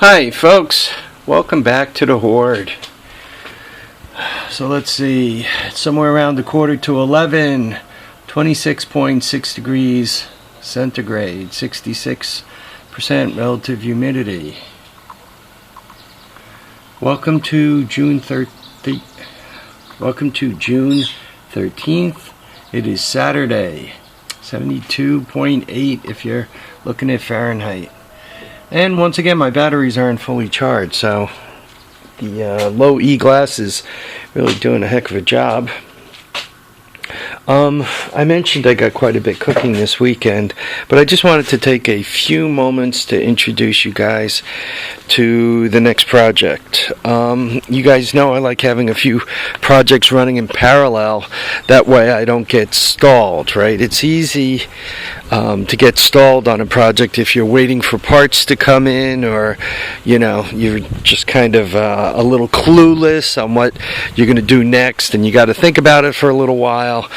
Hi folks, welcome back to the Horde. So let's see, somewhere around a quarter to 11, 26.6 degrees centigrade, 66% relative humidity. Welcome to June 13th. It is Saturday, 72.8 if you're looking at Fahrenheit. And once again, my batteries aren't fully charged, so the low E glass is really doing a heck of a job. I mentioned I got quite a bit cooking this weekend, but I just wanted to take a few moments to introduce you guys to the next project. You guys know I like having a few projects running in parallel. That way I don't get stalled, right? It's easy to get stalled on a project if you're waiting for parts to come in, or you're just kind of a little clueless on what you're going to do next, and you got to think about it for a little while.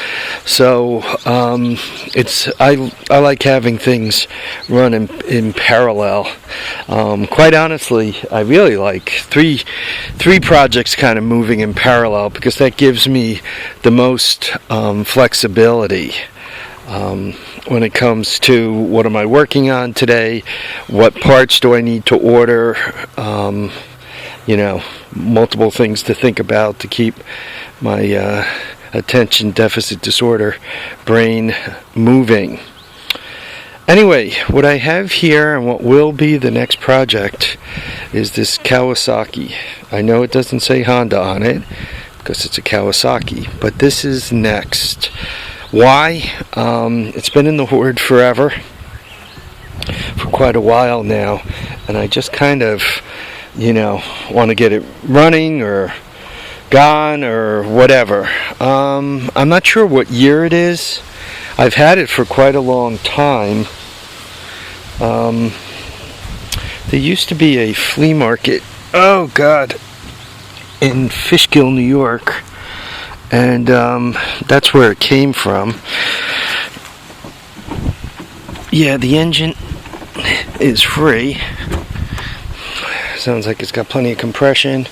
So I like having things run in parallel. Quite honestly, I really like three projects kind of moving in parallel, because that gives me the most flexibility when it comes to what am I working on today, what parts do I need to order, multiple things to think about to keep my attention deficit disorder brain moving. Anyway, what I have here and what will be the next project is this Kawasaki. I know it doesn't say Honda on it because it's a Kawasaki, but this is next. Why? It's been in the Horde forever, for quite a while now, and I just kind of, want to get it running or gone or whatever. I'm not sure what year it is. I've had it for quite a long time. There used to be a flea market, in Fishkill, New York, and that's where it came from. Yeah, the engine is free. Sounds like it's got plenty of compression.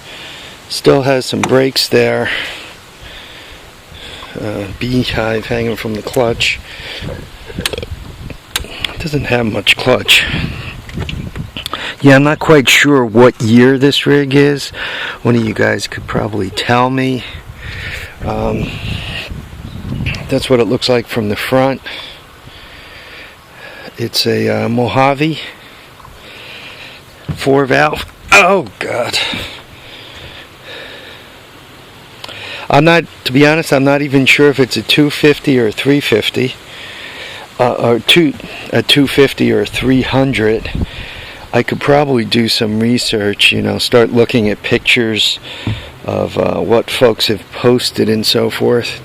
Still has some brakes there. Beehive hanging from the clutch. Doesn't have much clutch. Yeah, I'm not quite sure what year this rig is. One of you guys could probably tell me. That's what it looks like from the front. It's a Mojave 4-valve. Oh God. To be honest, I'm not even sure if it's a 250 or a 350, a 250 or a 300. I could probably do some research, start looking at pictures of what folks have posted and so forth.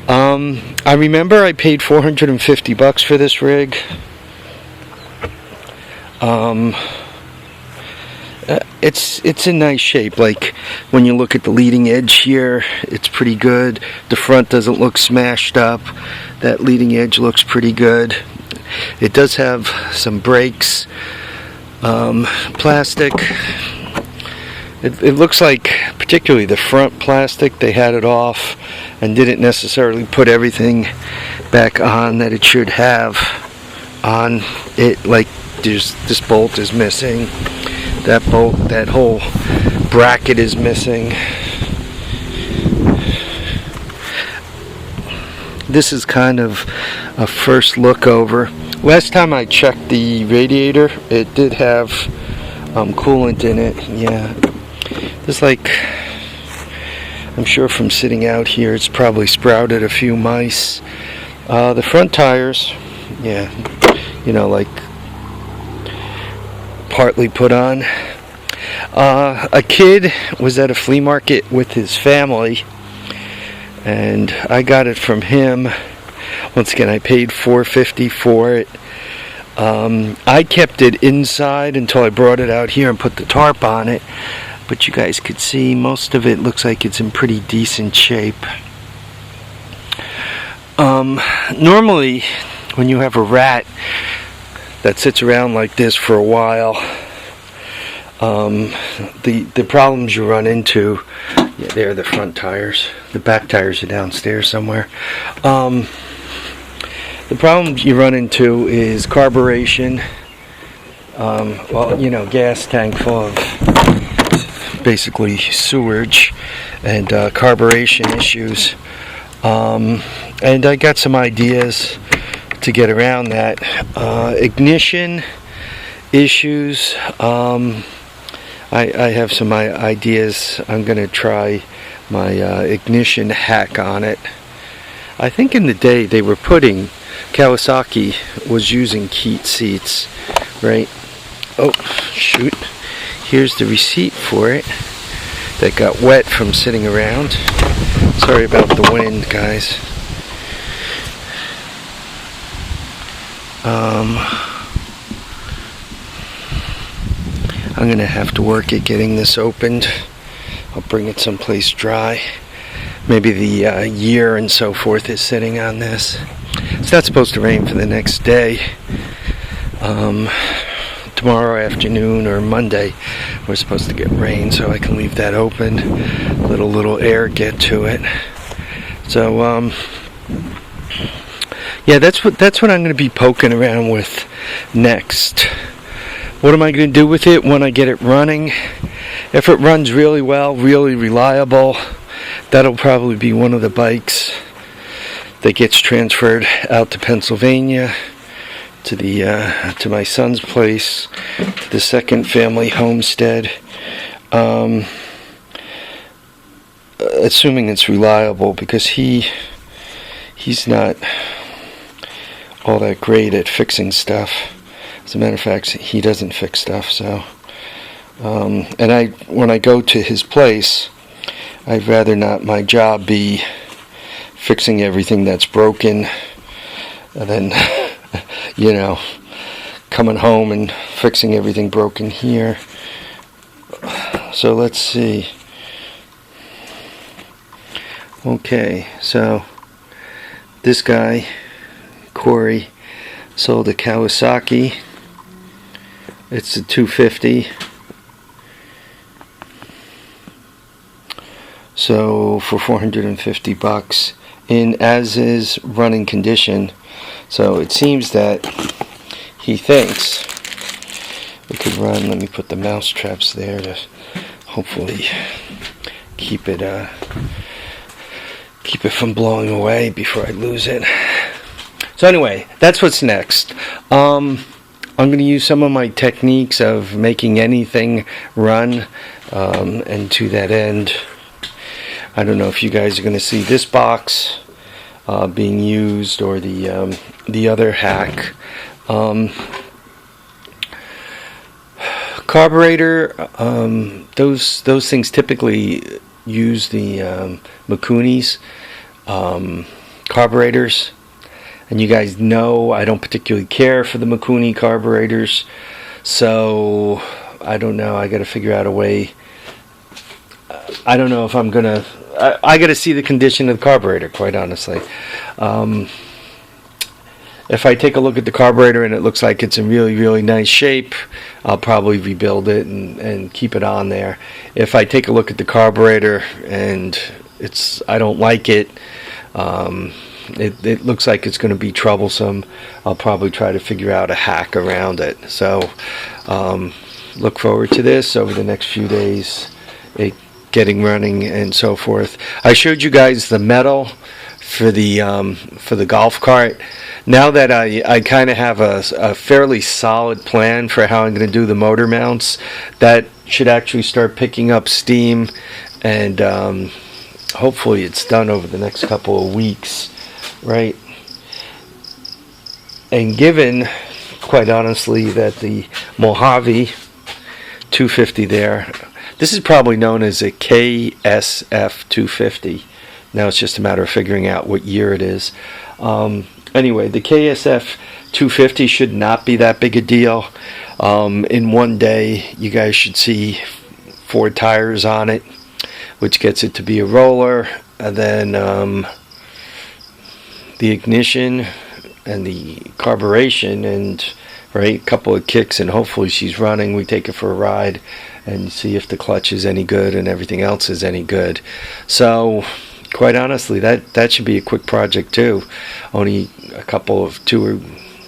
I remember I paid $450 for this rig. It's in nice shape. Like when you look at the leading edge here, it's pretty good. The front doesn't look smashed up. That leading edge looks pretty good. It does have some brakes, plastic. It looks like, particularly the front plastic, they had it off and didn't necessarily put everything back on that it should have on it. Like this bolt is missing. That bolt, that whole bracket is missing. This is kind of a first look over. Last time I checked the radiator, it did have coolant in it. Yeah, there's I'm sure from sitting out here, it's probably sprouted a few mice. The front tires, yeah, partly put on. A kid was at a flea market with his family, and I got it from him. Once again, I paid $450 for it. I kept it inside until I brought it out here and put the tarp on it, but you guys could see most of it looks like it's in pretty decent shape. Normally when you have a rat that sits around like this for a while, The problems you run into, yeah, they're the front tires. The back tires are downstairs somewhere. The problem you run into is carburation. Well, you know, gas tank full of basically sewage and carburation issues. And I got some ideas to get around that. Ignition issues. I have some ideas. I'm going to try my ignition hack on it. I think in the day they were putting, Kawasaki was using heat seats, right? Oh, shoot. Here's the receipt for it that got wet from sitting around. Sorry about the wind, guys. I'm gonna have to work at getting this opened. I'll bring it someplace dry. Maybe the year and so forth is sitting on this. It's not supposed to rain for the next day. Tomorrow afternoon or Monday we're supposed to get rain, so I can leave that open. Let a little air get to it. So yeah, that's what I'm going to be poking around with next. What am I going to do with it when I get it running? If it runs really well, really reliable, that'll probably be one of the bikes that gets transferred out to Pennsylvania, to the to my son's place, the second family homestead. Assuming it's reliable, because he's not all that great at fixing stuff. As a matter of fact, he doesn't fix stuff. So, and when I go to his place, I'd rather not my job be fixing everything that's broken, and then you know, coming home and fixing everything broken here. So let's see. Okay, so this guy, Corey, sold a Kawasaki. It's a 250. So for $450 in as is running condition. So it seems that he thinks it could run. Let me put the mouse traps there to hopefully keep it from blowing away before I lose it. So anyway, that's what's next. I'm going to use some of my techniques of making anything run, and to that end, I don't know if you guys are going to see this box being used, or the other hack. Carburetor, those things typically use the Mikuni's carburetors, and you guys know I don't particularly care for the Mikuni carburetors, so I don't know. I got to figure out a way. I don't know if I'm gonna. I got to see the condition of the carburetor, quite honestly. If I take a look at the carburetor and it looks like it's in really, really nice shape, I'll probably rebuild it and keep it on there. If I take a look at the carburetor and I don't like it, it looks like it's going to be troublesome, I'll probably try to figure out a hack around it. So look forward to this over the next few days, getting running and so forth. I showed you guys the metal for the golf cart. Now that I kind of have a fairly solid plan for how I'm going to do the motor mounts, that should actually start picking up steam, and hopefully it's done over the next couple of weeks, right? And given, quite honestly, that the Mojave 250 there, this is probably known as a KSF250. Now it's just a matter of figuring out what year it is. Anyway, the KSF250 should not be that big a deal. In one day, you guys should see 4 tires on it, which gets it to be a roller. And then the ignition and the carburation and right? A couple of kicks, and hopefully she's running. We take her for a ride and see if the clutch is any good and everything else is any good. So quite honestly, that should be a quick project too. Only a couple of 2 or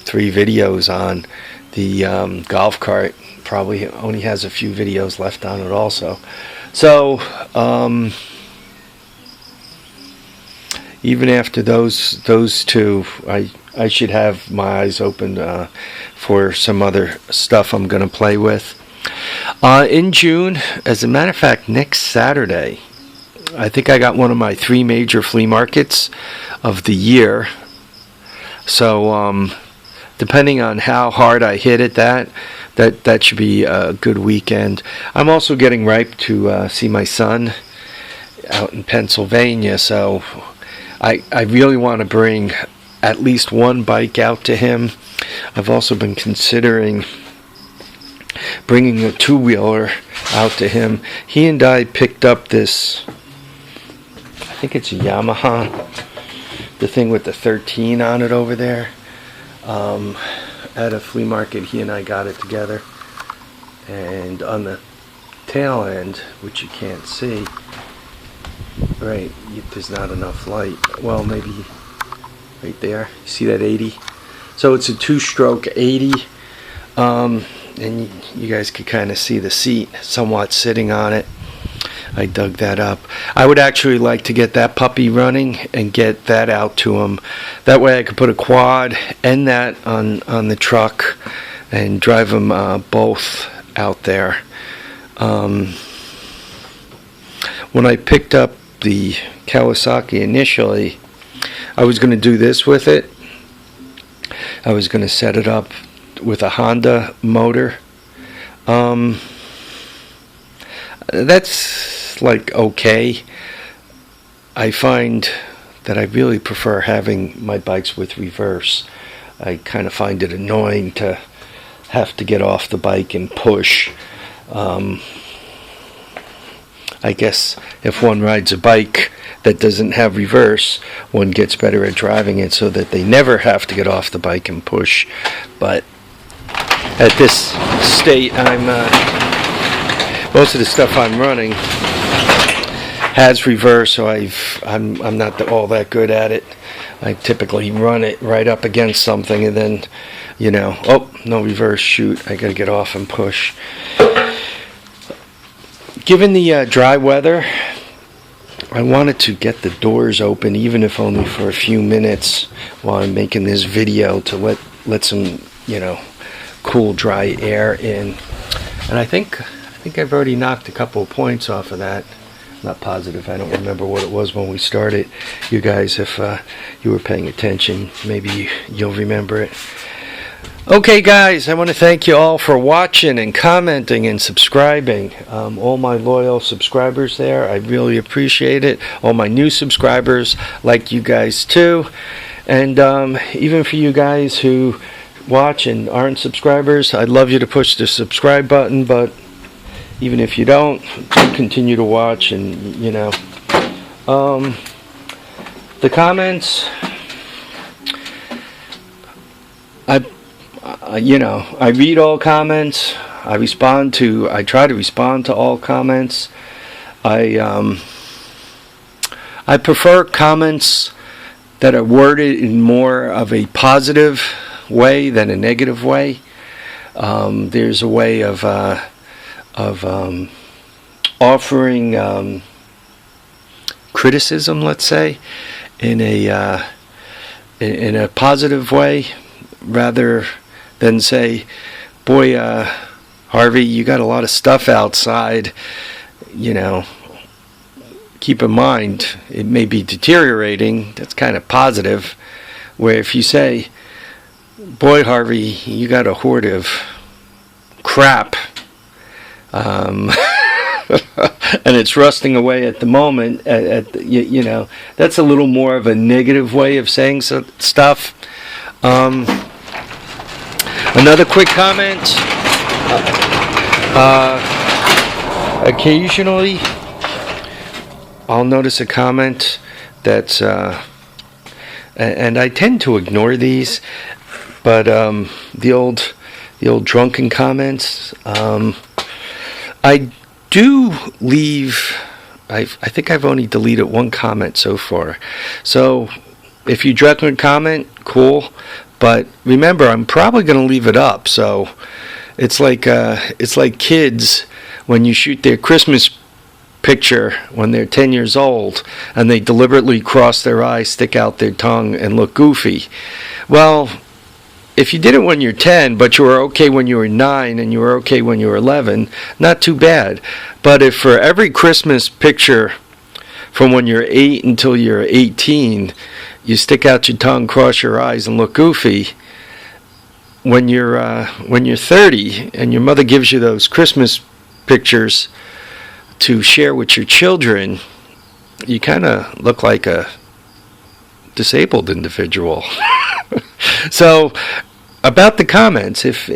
3 videos on the golf cart. Probably only has a few videos left on it also. So even after those 2, I should have my eyes open for some other stuff I'm going to play with. In June, as a matter of fact, next Saturday, I think I got one of my 3 major flea markets of the year. So depending on how hard I hit at that should be a good weekend. I'm also getting ripe to see my son out in Pennsylvania, so I really want to bring at least one bike out to him. I've also been considering bringing a 2-wheeler out to him. He and I picked up this, I think it's a Yamaha, the thing with the 13 on it over there. At a flea market, he and I got it together, and on the tail end, which you can't see, right, there's not enough light. Well, maybe right there, you see that 80? So it's a 2-stroke 80, and you guys could kind of see the seat somewhat sitting on it. I dug that up. I would actually like to get that puppy running and get that out to him. That way I could put a quad and that on the truck and drive them both out there. When I picked up the Kawasaki initially, I was going to do this with it. I was going to set it up with a Honda motor. That's like okay. I find that I really prefer having my bikes with reverse. I kind of find it annoying to have to get off the bike and push. I guess if one rides a bike that doesn't have reverse, one gets better at driving it so that they never have to get off the bike and push. But at this state, most of the stuff I'm running has reverse, so I'm not all that good at it. I typically run it right up against something, and then, oh, no reverse, shoot, I gotta get off and push. Given the dry weather, I wanted to get the doors open, even if only for a few minutes while I'm making this video, to let some, cool, dry air in. And I think I've already knocked a couple of points off of that. I'm not positive. I don't remember what it was when we started. You guys, if you were paying attention, maybe you'll remember it. Okay, guys, I want to thank you all for watching and commenting and subscribing. All my loyal subscribers there, I really appreciate it. All my new subscribers, like you guys too. And even for you guys who watch and aren't subscribers, I'd love you to push the subscribe button, but even if you don't, continue to watch. And the comments, I read all comments. I try to respond to all comments. I prefer comments that are worded in more of a positive way than a negative way. There's a way of offering criticism, let's say, in a positive way, rather than say, boy, Harvey, you got a lot of stuff outside, keep in mind it may be deteriorating. That's kind of positive. Where if you say, boy, Harvey, you got a horde of crap, and it's rusting away at the moment, that's a little more of a negative way of saying stuff. Another quick comment. Occasionally, I'll notice a comment that's, and I tend to ignore these, but the old the old drunken comments. I do leave, I think I've only deleted one comment so far. So if you drunken comment, cool. But remember, I'm probably going to leave it up. So it's like kids when you shoot their Christmas picture when they're 10 years old and they deliberately cross their eyes, stick out their tongue, and look goofy. Well, if you did it when you're 10, but you were okay when you were 9 and you were okay when you were 11, not too bad. But if for every Christmas picture from when you're 8 until you're 18, you stick out your tongue, cross your eyes, and look goofy, when you're 30 and your mother gives you those Christmas pictures to share with your children, you kind of look like a disabled individual. So about the comments, if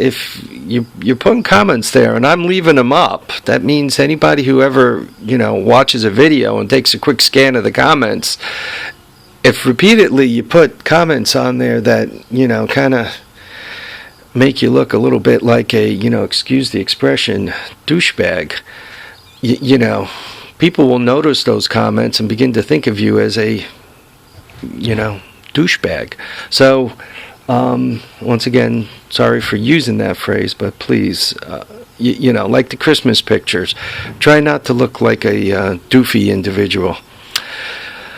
you're putting comments there and I'm leaving them up, that means anybody who ever watches a video and takes a quick scan of the comments, if repeatedly you put comments on there that kind of make you look a little bit like a excuse the expression, douchebag, people will notice those comments and begin to think of you as a douchebag. So once again, sorry for using that phrase, but please, like the Christmas pictures, try not to look like a doofy individual.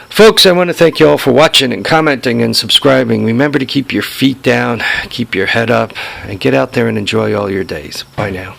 Folks, I want to thank you all for watching and commenting and subscribing. Remember to keep your feet down, keep your head up, and get out there and enjoy all your days. Bye now.